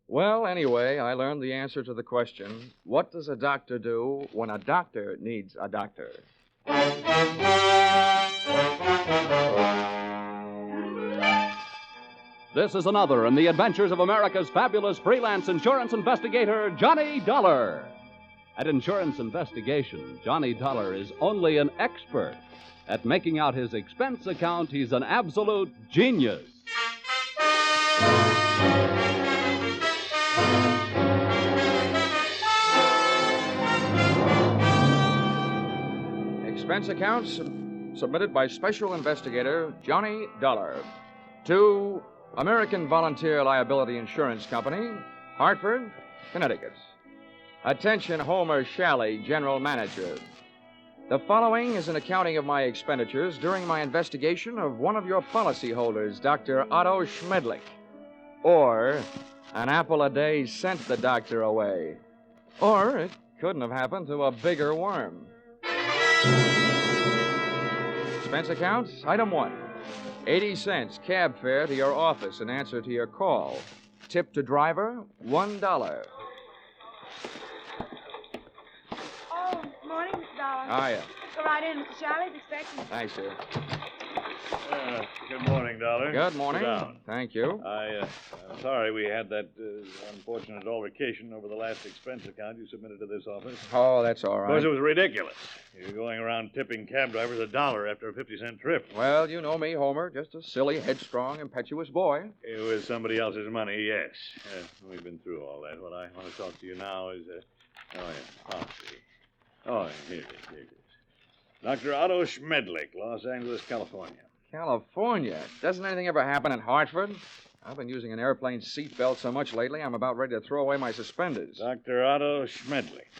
Well, anyway, I learned the answer to the question, what does a doctor do when a doctor needs a doctor? This is another in the adventures of America's fabulous freelance insurance investigator, Johnny Dollar. At insurance investigation, Johnny Dollar is only an expert. At making out his expense account, he's an absolute genius. Expense accounts submitted by Special Investigator Johnny Dollar to American Volunteer Liability Insurance Company, Hartford, Connecticut. Attention, Homer Shalley, General Manager. The following is an accounting of my expenditures during my investigation of one of your policyholders, Dr. Otto Schmedlich. Or, an apple a day sent the doctor away. Or, it couldn't have happened to a bigger worm. Expense accounts, item 1. 80 cents cab fare to your office in answer to your call. Tip to driver, $1. Oh, morning, Mr. Dollar. Hiya. Go right in. Mr. Shalley's expecting you. Thanks, sir. Good morning, Dollar. Good morning. Sit down. Thank you. I'm sorry we had that unfortunate altercation over the last expense account you submitted to this office. Oh, that's all Of course, right. it was ridiculous. You're going around tipping cab drivers $1 after a 50-cent trip. Well, you know me, Homer. Just a silly, headstrong, impetuous boy. It was somebody else's money, yes. We've been through all that. What I want to talk to you now is, policy. Oh, here it is. Dr. Otto Schmedlich, Los Angeles, California. California? Doesn't anything ever happen in Hartford? I've been using an airplane seatbelt so much lately, I'm about ready to throw away my suspenders. Dr. Otto Schmedlich.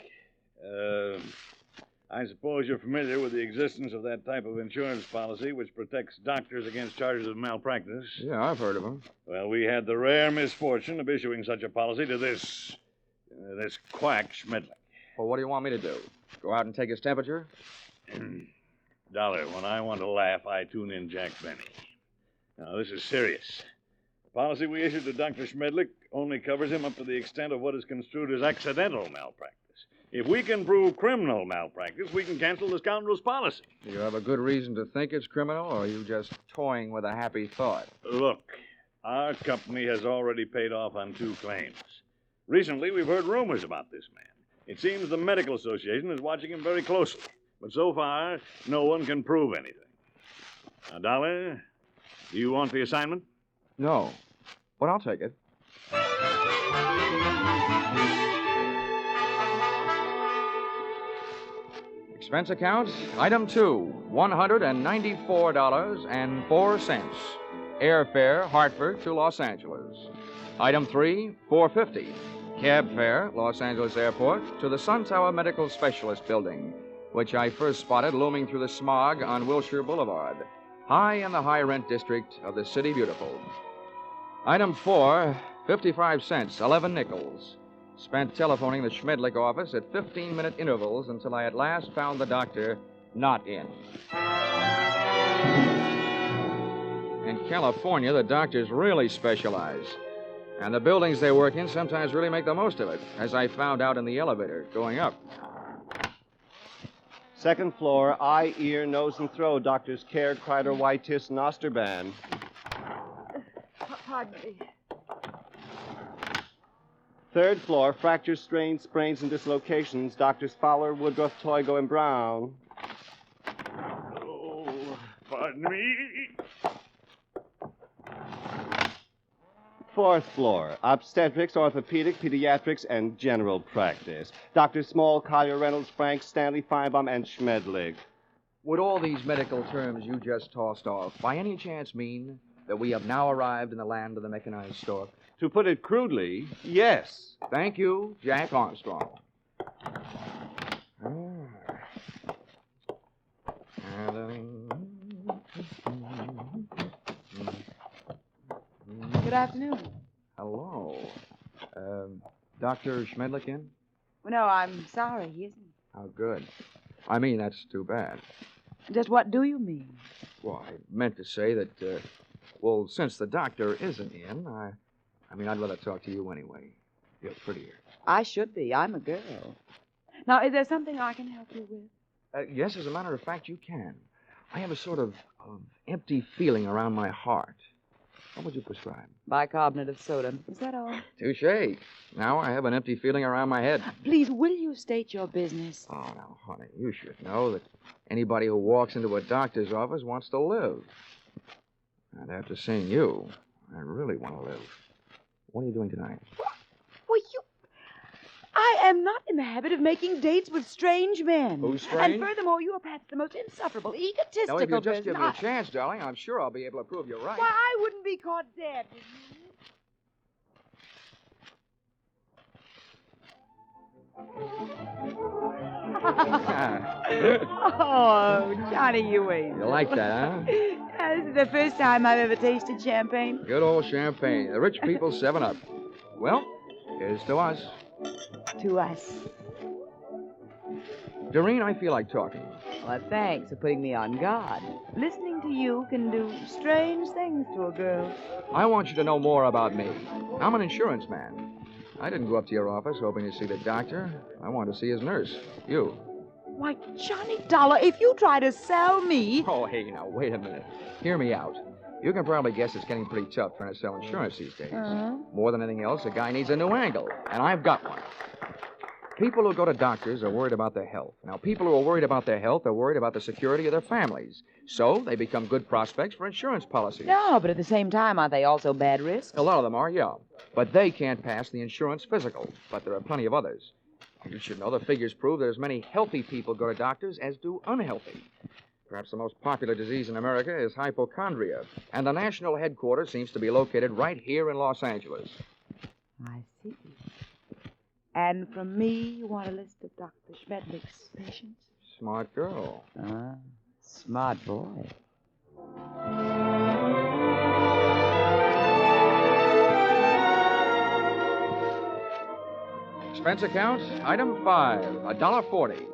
I suppose you're familiar with the existence of that type of insurance policy which protects doctors against charges of malpractice. Yeah, I've heard of them. Well, we had the rare misfortune of issuing such a policy to this quack Schmedlich. Well, what do you want me to do? Go out and take his temperature? Dollar, when I want to laugh, I tune in Jack Benny. Now, this is serious. The policy we issued to Dr. Schmedlich only covers him up to the extent of what is construed as accidental malpractice. If we can prove criminal malpractice, we can cancel the scoundrel's policy. Do you have a good reason to think it's criminal, or are you just toying with a happy thought? Look, our company has already paid off on 2 claims. Recently, we've heard rumors about this man. It seems the Medical Association is watching him very closely. But so far, no one can prove anything. Now, Dollar, do you want the assignment? No, but I'll take it. Expense account, item 2, $194.04. Airfare, Hartford to Los Angeles. Item 3, $4.50. Cab fare, Los Angeles Airport to the Sun Tower Medical Specialist Building, which I first spotted looming through the smog on Wilshire Boulevard, high in the high-rent district of the City Beautiful. Item 4, 55 cents, 11 nickels. Spent telephoning the Schmedlich office at 15-minute intervals until I at last found the doctor not in. In California, the doctors really specialize. And the buildings they work in sometimes really make the most of it, as I found out in the elevator going up. Second floor, eye, ear, nose, and throat. Doctors Care, Kreider, Whitetis, and Osterban. Pardon me. Third floor, fractures, strains, sprains, and dislocations. Doctors Fowler, Woodruff, Toigo, and Brown. Oh, pardon me. Fourth floor, obstetrics, orthopedic, pediatrics, and general practice. Dr. Small, Collier, Reynolds, Frank, Stanley, Feinbaum, and Schmedlich. Would all these medical terms you just tossed off by any chance mean that we have now arrived in the land of the mechanized stork? To put it crudely, yes. Thank you, Jack Armstrong. Good afternoon. Hello. Dr. Schmedlich in? Well, no, I'm sorry, he isn't. How good. I mean, that's too bad. Just what do you mean? Well, I meant to say that, since the doctor isn't in, I mean, I'd rather talk to you anyway. You're prettier. I should be. I'm a girl. Now, is there something I can help you with? Yes, as a matter of fact, you can. I have a sort of empty feeling around my heart. What would you prescribe? Bicarbonate of soda. Is that all? Touche. Now I have an empty feeling around my head. Please, will you state your business? Oh, now, honey, you should know that anybody who walks into a doctor's office wants to live. And after seeing you, I really want to live. What are you doing tonight? Well, I am not in the habit of making dates with strange men. Who's strange? And furthermore, you are perhaps the most insufferable, egotistical Now, if you just person give me a chance, darling, I'm sure I'll be able to prove you're right. Why, I wouldn't be caught dead, would you? Oh, Johnny, you ain't. You like that, huh? This is the first time I've ever tasted champagne. Good old champagne. The rich people's 7-Up. Well, here's to us. To us. Doreen, I feel like talking. Well, thanks for putting me on guard. Listening to you can do strange things to a girl. I want you to know more about me. I'm an insurance man. I didn't go up to your office hoping to see the doctor. I wanted to see his nurse. You. Why, Johnny Dollar, if you try to sell me... Oh, hey, now, wait a minute. Hear me out. You can probably guess it's getting pretty tough trying to sell insurance these days. More than anything else, a guy needs a new angle, and I've got one. People who go to doctors are worried about their health. Now, people who are worried about their health are worried about the security of their families. So they become good prospects for insurance policies. No, but at the same time, aren't they also bad risks? A lot of them are, yeah. But they can't pass the insurance physical. But there are plenty of others. You should know the figures prove that as many healthy people go to doctors as do unhealthy. Perhaps the most popular disease in America is hypochondria, and the national headquarters seems to be located right here in Los Angeles. I see. And from me, you want a list of Dr. Schmedlich's patients? Smart girl. Smart boy. Expense account, item 5, $1.40.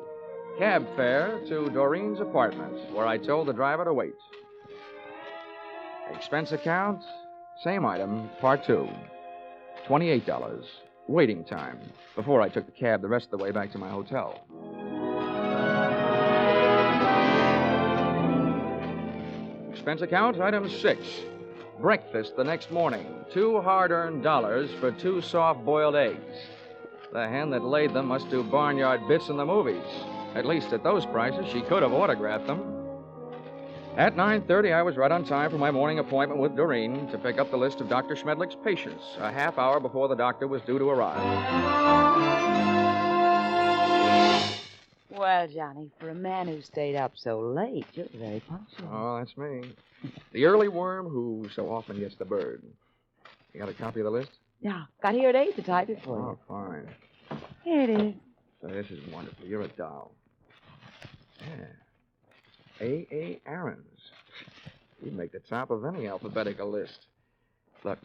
Cab fare to Doreen's apartment, where I told the driver to wait. Expense account, same item, part 2, $28. Waiting time, before I took the cab the rest of the way back to my hotel. Expense account, item 6. Breakfast the next morning, 2 hard-earned dollars for 2 soft-boiled eggs. The hen that laid them must do barnyard bits in the movies. At least at those prices, she could have autographed them. At 9:30, I was right on time for my morning appointment with Doreen to pick up the list of Dr. Schmedlich's patients, a half hour before the doctor was due to arrive. Well, Johnny, for a man who stayed up so late, you're very punctual. Oh, that's me. The early worm who so often gets the bird. You got a copy of the list? Yeah, got here at 8 to type it for Oh, fine. you. Here it is. So this is wonderful. You're a doll. Yeah. A. Aarons. You'd make the top of any alphabetical list. Look,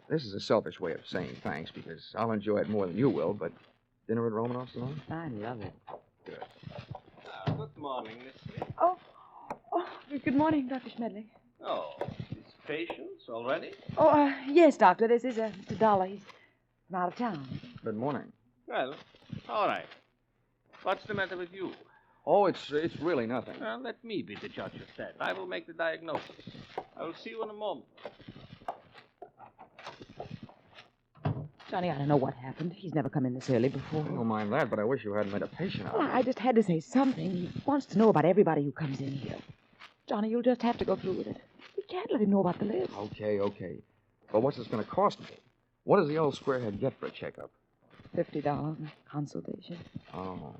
this is a selfish way of saying thanks because I'll enjoy it more than you will, but dinner at Romanoff's tonight? I love it. Good. Good morning, Miss Smith. Oh, good morning, Dr. Schmedlich. Oh, these patients already? Oh, yes, Doctor. This is Mr. Dollar. He's from out of town. Good morning. Well, all right. What's the matter with you? Oh, it's really nothing. Well, let me be the judge of that. I will make the diagnosis. I will see you in a moment. Johnny, I don't know what happened. He's never come in this early before. I don't mind that, but I wish you hadn't made a patient out Well, of it. I just had to say something. He wants to know about everybody who comes in here. Johnny, you'll just have to go through with it. We can't let him know about the list. Okay. But what's this going to cost me? What does the old squarehead get for a checkup? $50 consultation. Oh.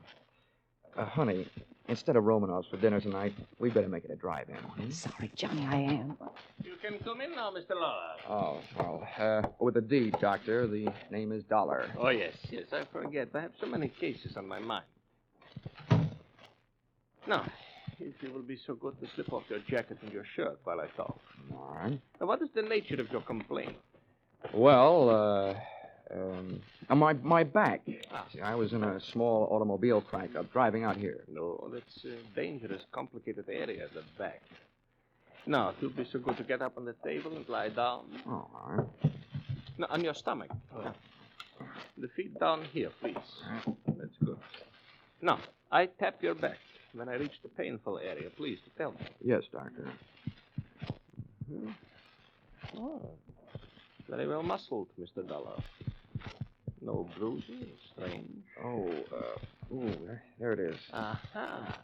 Honey, instead of Romanoff's for dinner tonight, we better make it a drive-in. Sorry, Johnny, I am. You can come in now, Mr. Lawler. Oh, well, with a D, Doctor. The name is Dollar. Oh, yes, I forget. I have so many cases on my mind. Now, if you will be so good to slip off your jacket and your shirt while I talk. All right. Now, what is the nature of your complaint? Well, my back. See, I was in a small automobile crank-up driving out here. No, that's a dangerous, complicated area, the back. Now, if you'll be so good to get up on the table and lie down. Oh, all right. No, on your stomach. The feet down here, please. That's good. Now, I tap your back. When I reach the painful area, please tell me. Yes, Doctor. Oh, very well muscled, Mr. Dollar. No bruises, strange. There it is. Aha.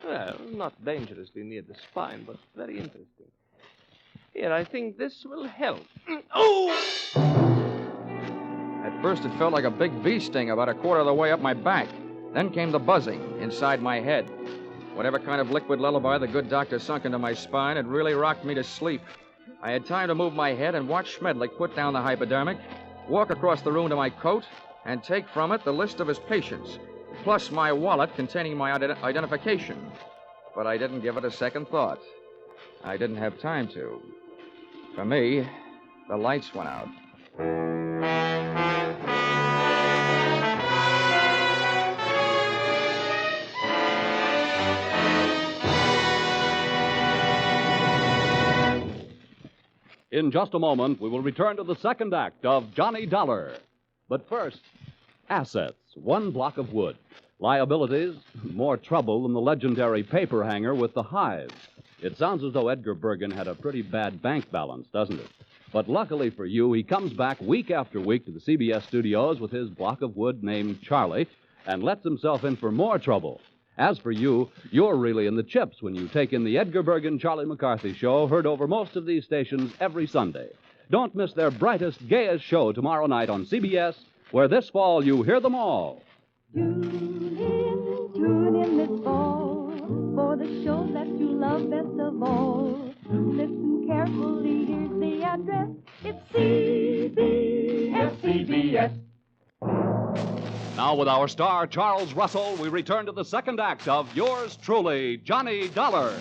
Well, not dangerously near the spine, but very interesting. Here, I think this will help. Oh! At first, it felt like a big bee sting about a quarter of the way up my back. Then came the buzzing inside my head. Whatever kind of liquid lullaby the good doctor sunk into my spine had really rocked me to sleep. I had time to move my head and watch Schmedlich put down the hypodermic, walk across the room to my coat, and take from it the list of his patients, plus my wallet containing my identification. But I didn't give it a second thought. I didn't have time to. For me, the lights went out. In just a moment, we will return to the second act of Johnny Dollar. But first, assets, one block of wood. Liabilities, more trouble than the legendary paper hanger with the hives. It sounds as though Edgar Bergen had a pretty bad bank balance, doesn't it? But luckily for you, he comes back week after week to the CBS studios with his block of wood named Charlie and lets himself in for more trouble. As for you, you're really in the chips when you take in the Edgar Bergen Charlie McCarthy show, heard over most of these stations every Sunday. Don't miss their brightest, gayest show tomorrow night on CBS, where this fall you hear them all. Tune in this fall for the show that you love best of all. Listen carefully, here's the address. It's CBS. Now, with our star, Charles Russell, we return to the second act of yours truly, Johnny Dollar.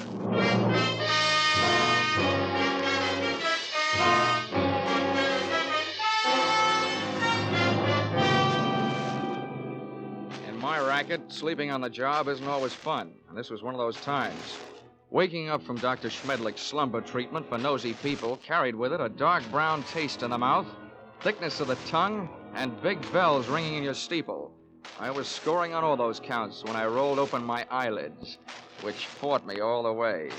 In my racket, sleeping on the job isn't always fun, and this was one of those times. Waking up from Dr. Schmedlich's slumber treatment for nosy people carried with it a dark brown taste in the mouth, thickness of the tongue, and big bells ringing in your steeple. I was scoring on all those counts when I rolled open my eyelids, which fought me all the way.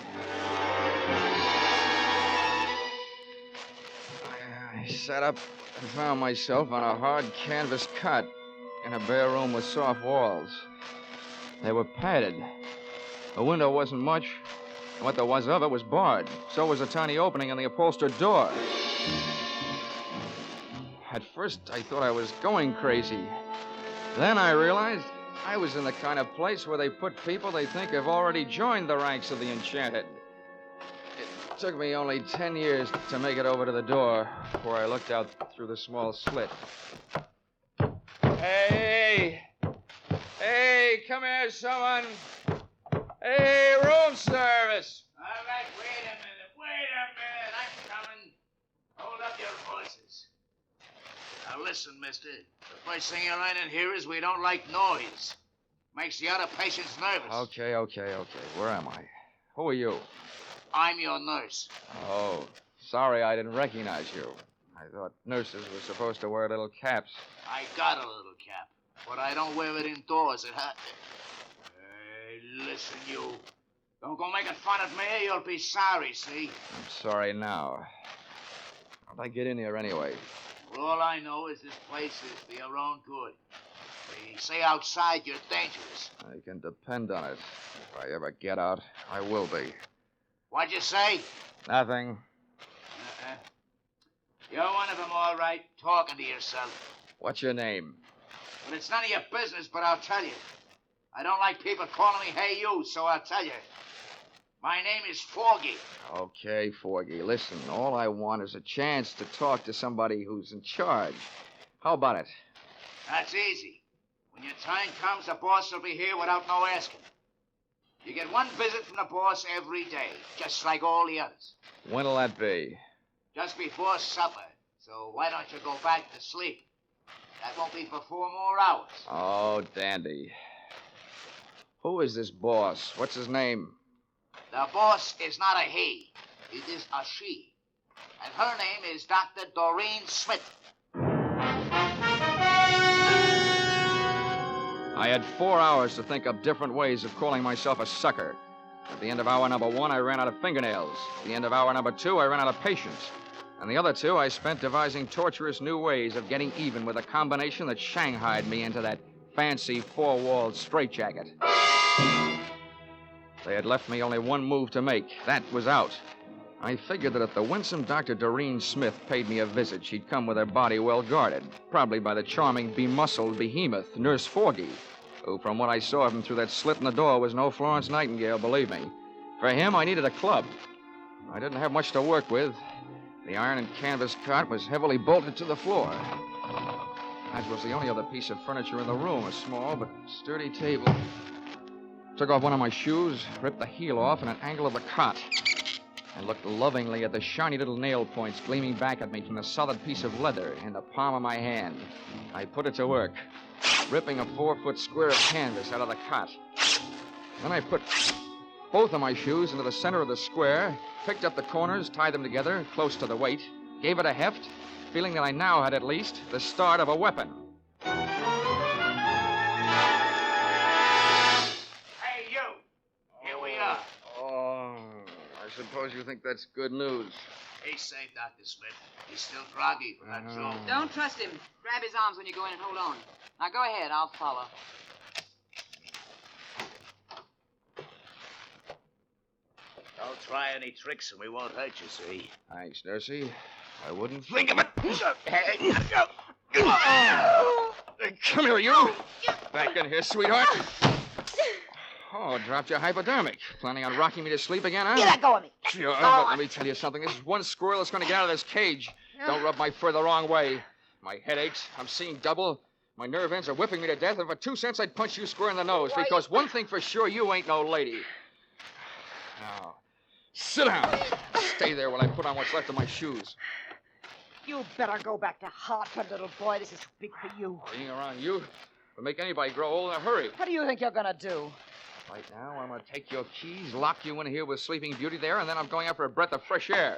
I sat up and found myself on a hard canvas cot in a bare room with soft walls. They were padded. The window wasn't much, and what there was of it was barred. So was a tiny opening in the upholstered door. At first, I thought I was going crazy. Then I realized I was in the kind of place where they put people they think have already joined the ranks of the enchanted. It took me only 10 years to make it over to the door, before I looked out through the small slit. Hey! Hey, come here, someone! Hey, room service! All right, wait a minute. I'm coming. Hold up your voices. Now listen, mister. The first thing you learn in here is we don't like noise. Makes the other patients nervous. Okay. Where am I? Who are you? I'm your nurse. Oh, sorry I didn't recognize you. I thought nurses were supposed to wear little caps. I got a little cap, but I don't wear it indoors. Hey, listen, you. Don't go making fun of me, you'll be sorry, see? I'm sorry now. How'd I get in here anyway? Well, all I know is this place is for your own good. They say outside you're dangerous. You can depend on it. If I ever get out, I will be. What'd you say? Nothing. You're one of them, all right, talking to yourself. What's your name? Well, it's none of your business, but I'll tell you. I don't like people calling me hey you, so I'll tell you. My name is Foggy. Okay, Forgy. Listen, all I want is a chance to talk to somebody who's in charge. How about it? That's easy. When your turn comes, the boss will be here without no asking. You get one visit from the boss every day, just like all the others. When'll that be? Just before supper. So why don't you go back to sleep? That won't be for 4 more hours. Oh, dandy. Who is this boss? What's his name? The boss is not a he. It is a she. And her name is Dr. Doreen Smith. had 4 hours to think up different ways of calling myself a sucker. At the end of hour number 1, I ran out of fingernails. At the end of hour number 2, I ran out of patience. And the other 2, I spent devising torturous new ways of getting even with a combination that shanghaied me into that fancy 4-walled straitjacket. They had left me only one move to make. That was out. I figured that if the winsome Dr. Doreen Smith paid me a visit, she'd come with her body well guarded, probably by the charming, bemuscled behemoth, Nurse Forgy, who, from what I saw of him through that slit in the door, was no Florence Nightingale, believe me. For him, I needed a club. I didn't have much to work with. The iron and canvas cot was heavily bolted to the floor. That was the only other piece of furniture in the room, a small but sturdy table. Took off one of my shoes, ripped the heel off in an angle of the cot, and looked lovingly at the shiny little nail points gleaming back at me from the solid piece of leather in the palm of my hand. I put it to work, ripping a 4-foot square of canvas out of the cot. Then I put both of my shoes into the center of the square, picked up the corners, tied them together close to the weight, gave it a heft, feeling that I now had at least the start of a weapon. Hey, you! Here we are. Oh, I suppose you think that's good news. He's safe, Dr. Smith. He's still groggy from that joke. Don't trust him. Grab his arms when you go in and hold on. Now go ahead. I'll follow. Don't try any tricks and we won't hurt you, see? Thanks, Nursey. I wouldn't Think of it. Hey, Come here, you. Back in here, sweetheart. Oh, dropped your hypodermic. Planning on rocking me to sleep again, huh? Let go of me. Sure, but let me tell you something. This is one squirrel that's going to get out of this cage. Don't rub my fur the wrong way. My head aches. I'm seeing double. My nerve ends are whipping me to death, and for 2 cents, I'd punch you square in the nose, because one thing for sure, you ain't no lady. Now, sit down. Stay there while I put on what's left of my shoes. You better go back to Hartford, little boy. This is too big for you. Being around you will make anybody grow old in a hurry. What do you think you're gonna do? Right now, I'm going to take your keys, lock you in here with Sleeping Beauty there, and then I'm going out for a breath of fresh air.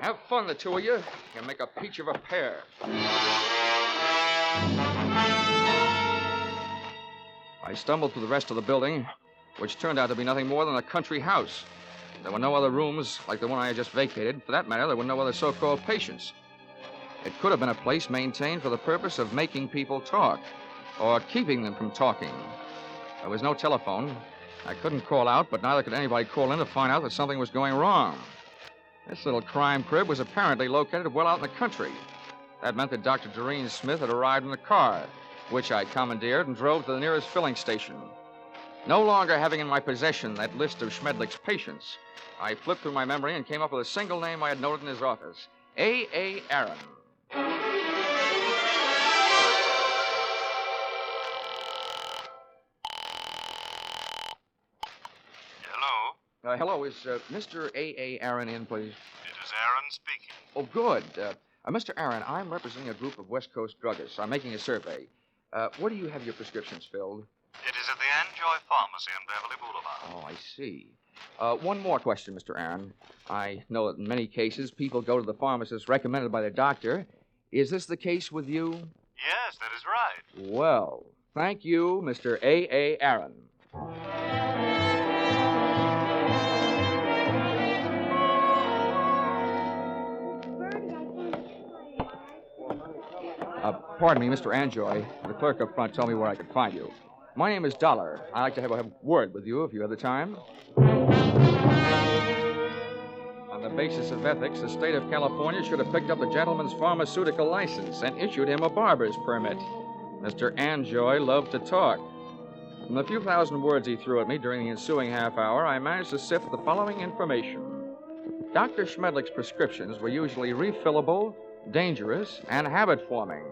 Have fun, the two of you. You'll make a peach of a pair. I stumbled through the rest of the building, which turned out to be nothing more than a country house. There were no other rooms like the one I had just vacated. For that matter, there were no other so-called patients. It could have been a place maintained for the purpose of making people talk, or keeping them from talking. There was no telephone. I couldn't call out, but neither could anybody call in to find out that something was going wrong. This little crime crib was apparently located well out in the country. That meant that Dr. Doreen Smith had arrived in a car, which I commandeered and drove to the nearest filling station. No longer having in my possession that list of Schmedlich's patients, I flipped through my memory and came up with a single name I had noted in his office, A.A. Aaron. Hello? Hello, is Mr. A.A. Aaron in, please? It is Aaron speaking. Oh, good. Mr. Aaron, I'm representing a group of West Coast druggists. I'm making a survey. Where do you have your prescriptions filled? It is at the Enjoy Pharmacy on Beverly Boulevard. Oh, I see. One more question, Mr. Aaron. I know that in many cases people go to the pharmacist recommended by their doctor. Is this the case with you? Yes, that is right. Well, thank you, Mr. A.A. Aaron. Pardon me, Mr. Anjoy. The clerk up front told me where I could find you. My name is Dollar. I'd like to have a word with you if you have the time. On the basis of ethics, the state of California should have picked up the gentleman's pharmaceutical license and issued him a barber's permit. Mr. Anjoy loved to talk. From the few thousand words he threw at me during the ensuing half hour, I managed to sift the following information. Dr. Schmedlich's prescriptions were usually refillable, dangerous, and habit-forming.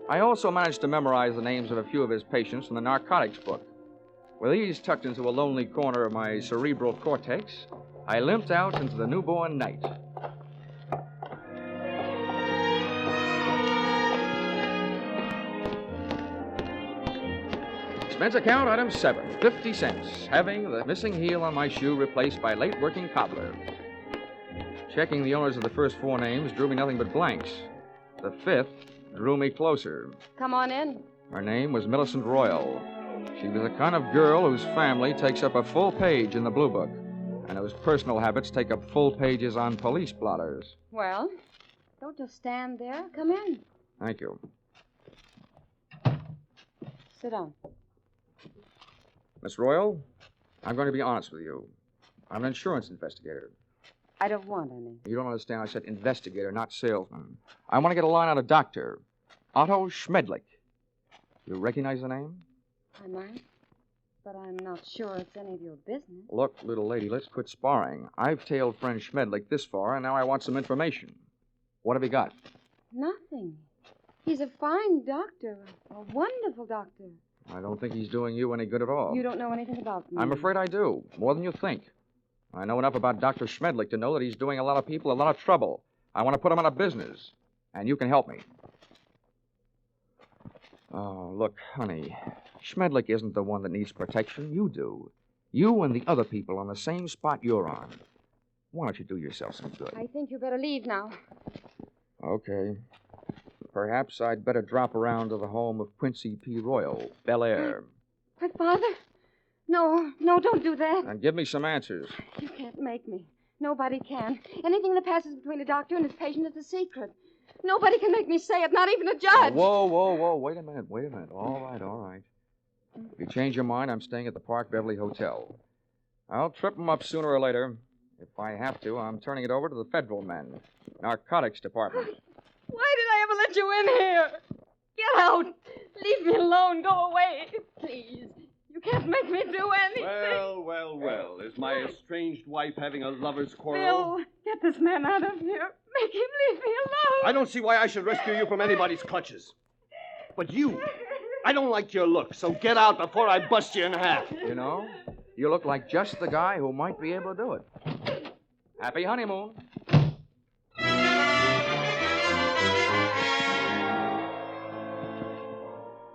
I also managed to memorize the names of a few of his patients from the narcotics book. With these tucked into a lonely corner of my cerebral cortex, I limped out into the newborn night. Expense account, item 7, 50 cents, having the missing heel on my shoe replaced by late working cobbler. Checking the owners of the first 4 names drew me nothing but blanks. The 5th drew me closer. Come on in. Her name was Millicent Royal. She was the kind of girl whose family takes up a full page in the Blue Book, and whose personal habits take up full pages on police blotters. Well, don't just stand there. Come in. Thank you. Sit down. Miss Royal, I'm going to be honest with you. I'm an insurance investigator. I don't want any. You don't understand. I said investigator, not salesman. I want to get a line on a doctor. Otto Schmedlich. You recognize the name? I might, but I'm not sure it's any of your business. Look, little lady, let's quit sparring. I've tailed friend Schmedlich this far, and now I want some information. What have you got? Nothing. He's a fine doctor, a wonderful doctor. I don't think he's doing you any good at all. You don't know anything about me. I'm afraid I do, more than you think. I know enough about Dr. Schmedlich to know that he's doing a lot of people a lot of trouble. I want to put him out of business, and you can help me. Oh, look, honey, Schmedlich isn't the one that needs protection. You do. You and the other people on the same spot you're on. Why don't you do yourself some good? I think you better leave now. Okay. Perhaps I'd better drop around to the home of Quincy P. Royal, Bel Air. But, Father, no, don't do that. And give me some answers. You can't make me. Nobody can. Anything that passes between a doctor and his patient is a secret. Nobody can make me say it, not even a judge. Whoa. Wait a minute. All right. If you change your mind, I'm staying at the Park Beverly Hotel. I'll trip them up sooner or later. If I have to, I'm turning it over to the federal men. Narcotics department. Why did I ever let you in here? Get out. Leave me alone. Go away. Please. You can't make me do anything. Well. Is my estranged wife having a lover's quarrel? Bill, get this man out of here. Make him leave me alone. I don't see why I should rescue you from anybody's clutches. But you, I don't like your look, so get out before I bust you in half. You know, you look like just the guy who might be able to do it. Happy honeymoon.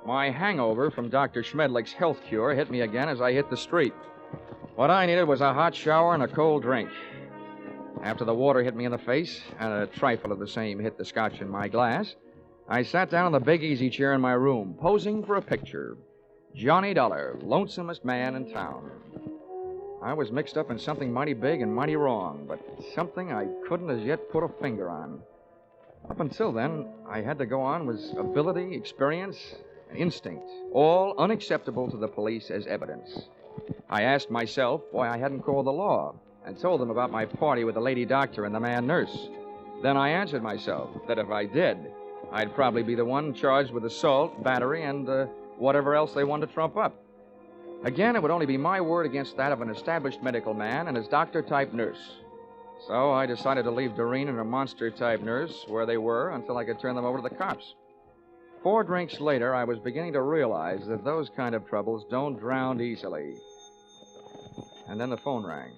My hangover from Dr. Schmedlich's health cure hit me again as I hit the street. What I needed was a hot shower and a cold drink. After the water hit me in the face, and a trifle of the same hit the scotch in my glass, I sat down in the big easy chair in my room, posing for a picture. Johnny Dollar, lonesomest man in town. I was mixed up in something mighty big and mighty wrong, but something I couldn't as yet put a finger on. Up until then, I had to go on was ability, experience, and instinct, all unacceptable to the police as evidence. I asked myself why I hadn't called the law and told them about my party with the lady doctor and the man nurse. Then I answered myself that if I did, I'd probably be the one charged with assault, battery, and whatever else they wanted to trump up. Again, it would only be my word against that of an established medical man and his doctor-type nurse. So I decided to leave Doreen and her monster-type nurse where they were until I could turn them over to the cops. 4 drinks later, I was beginning to realize that those kind of troubles don't drown easily. And then the phone rang.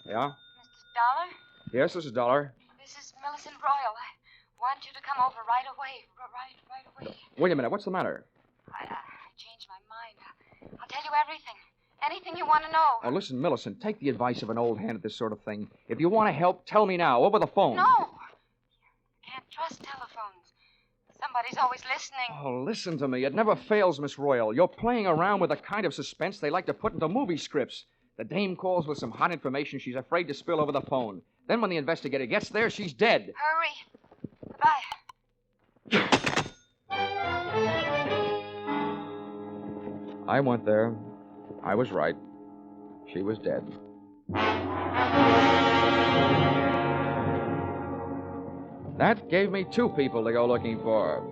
Yeah? Mr. Dollar? Yes, this is Dollar. This is Millicent Royal. I want you to come over right away. Right away. Wait a minute. What's the matter? I changed my mind. I'll tell you everything. Anything you want to know. Oh, listen, Millicent, take the advice of an old hand at this sort of thing. If you want to help, tell me now, over the phone. No. You can't trust telephones. Somebody's always listening. Oh, listen to me. It never fails, Miss Royal. You're playing around with the kind of suspense they like to put into movie scripts. The dame calls with some hot information she's afraid to spill over the phone. Then when the investigator gets there, she's dead. Hurry. Goodbye. I went there. I was right. She was dead. That gave me 2 people to go looking for.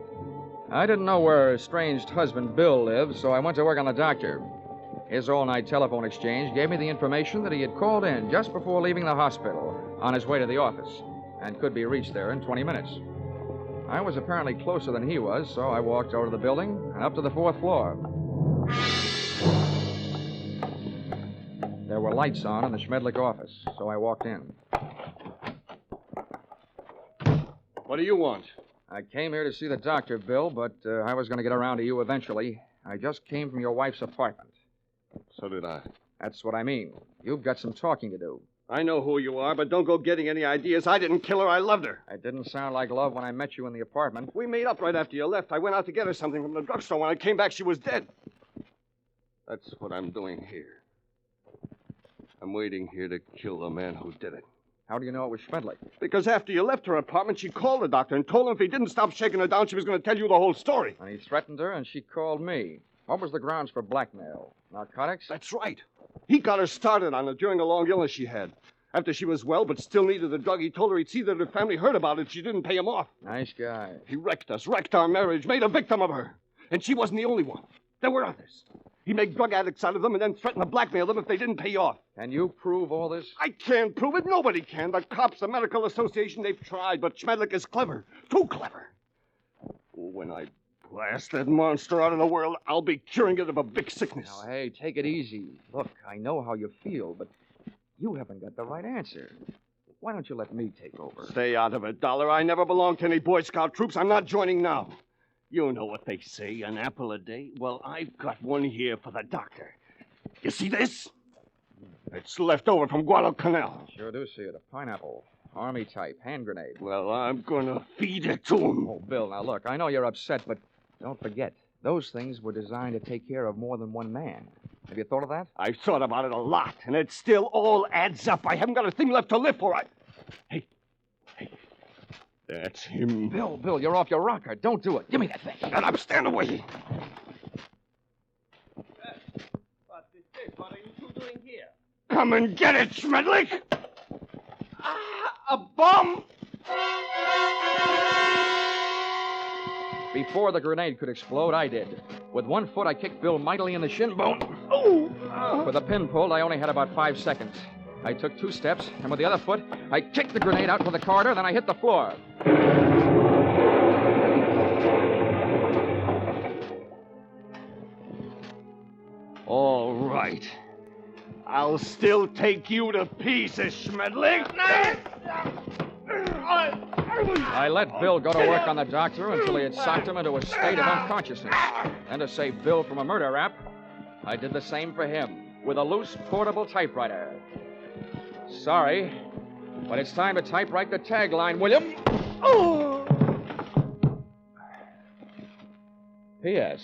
I didn't know where her estranged husband Bill lived, so I went to work on the doctor. His all-night telephone exchange gave me the information that he had called in just before leaving the hospital on his way to the office and could be reached there in 20 minutes. I was apparently closer than he was, so I walked over to the building and up to the 4th floor. There were lights on in the Schmedlich office, so I walked in. What do you want? I came here to see the doctor, Bill, but I was going to get around to you eventually. I just came from your wife's apartment. So did I. That's what I mean. You've got some talking to do. I know who you are, but don't go getting any ideas. I didn't kill her. I loved her. It didn't sound like love when I met you in the apartment. We made up right after you left. I went out to get her something from the drugstore. When I came back, she was dead. That's what I'm doing here. I'm waiting here to kill the man who did it. How do you know it was Schmedlich? Because after you left her apartment, she called the doctor and told him if he didn't stop shaking her down, she was going to tell you the whole story. And he threatened her, and she called me. What was the grounds for blackmail? Narcotics? That's right. He got her started on it during a long illness she had. After she was well but still needed the drug, he told her he'd see that her family heard about it if she didn't pay him off. Nice guy. He wrecked us, wrecked our marriage, made a victim of her. And she wasn't the only one. There were others. He'd make drug addicts out of them and then threaten to blackmail them if they didn't pay off. Can you prove all this? I can't prove it. Nobody can. The cops, the medical association, they've tried. But Schmedlich is clever. Too clever. When I blast that monster out of the world, I'll be curing it of a big sickness. Now, hey, take it easy. Look, I know how you feel, but you haven't got the right answer. Why don't you let me take over? Stay out of it, Dollar. I never belonged to any Boy Scout troops. I'm not joining now. You know what they say, an apple a day? Well, I've got one here for the doctor. You see this? It's left over from Guadalcanal. Sure do see it. A pineapple. Army type. Hand grenade. Well, I'm gonna feed it to him. Oh, Bill, now look, I know you're upset, but don't forget, those things were designed to take care of more than one man. Have you thought of that? I've thought about it a lot, and it still all adds up. I haven't got a thing left to live for. Hey. That's him. Bill, you're off your rocker. Don't do it. Give me that thing. Shut up. Stand away. What is this? What are you two doing here? Come and get it, Schmedlich! A bomb! Before the grenade could explode, I did. With one foot, I kicked Bill mightily in the shin bone. Oh! With the pin pulled, I only had about 5 seconds. I took 2 steps, and with the other foot, I kicked the grenade out to the corridor, then I hit the floor. All right. I'll still take you to pieces, Schmedlich. I let Bill go to work on the doctor until he had socked him into a state of unconsciousness. And to save Bill from a murder rap, I did the same for him with a loose portable typewriter. Sorry, but it's time to typewrite the tagline, William. Oh! P.S.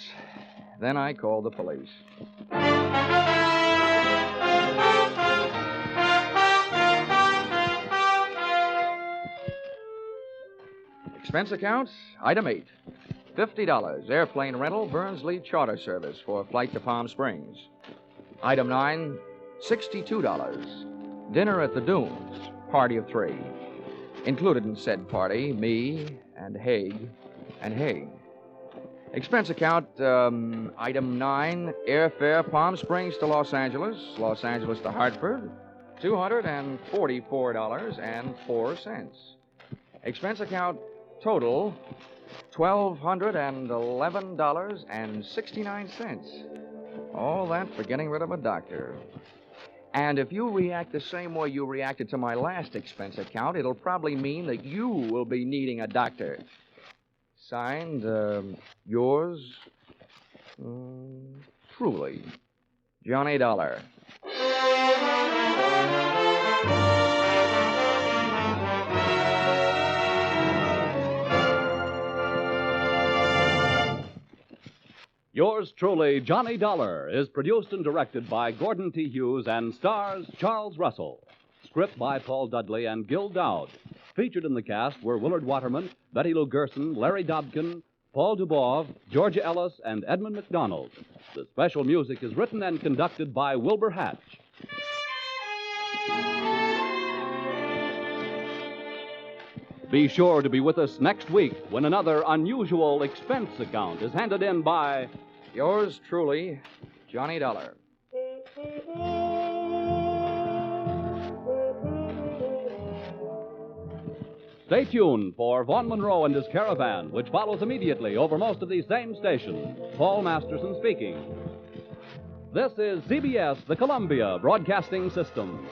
Then I called the police. Expense account, item 8. $50, airplane rental, Burns-Lee charter service for flight to Palm Springs. Item 9, $62. Dinner at the Dunes, party of 3. Included in said party, me and Haig and Haig. Expense account, item 9, airfare Palm Springs to Los Angeles to Hartford, $244.04. Expense account, total, $1,211.69. All that for getting rid of a doctor. And if you react the same way you reacted to my last expense account, it'll probably mean that you will be needing a doctor. Signed, yours, truly, Johnny Dollar. Yours truly, Johnny Dollar, is produced and directed by Gordon T. Hughes and stars Charles Russell. Script by Paul Dudley and Gil Dowd. Featured in the cast were Willard Waterman, Betty Lou Gerson, Larry Dobkin, Paul Dubov, Georgia Ellis, and Edmund McDonald. The special music is written and conducted by Wilbur Hatch. Be sure to be with us next week when another unusual expense account is handed in by yours truly, Johnny Dollar. Stay tuned for Vaughn Monroe and his Caravan, which follows immediately over most of these same stations. Paul Masterson speaking. This is CBS, the Columbia Broadcasting System.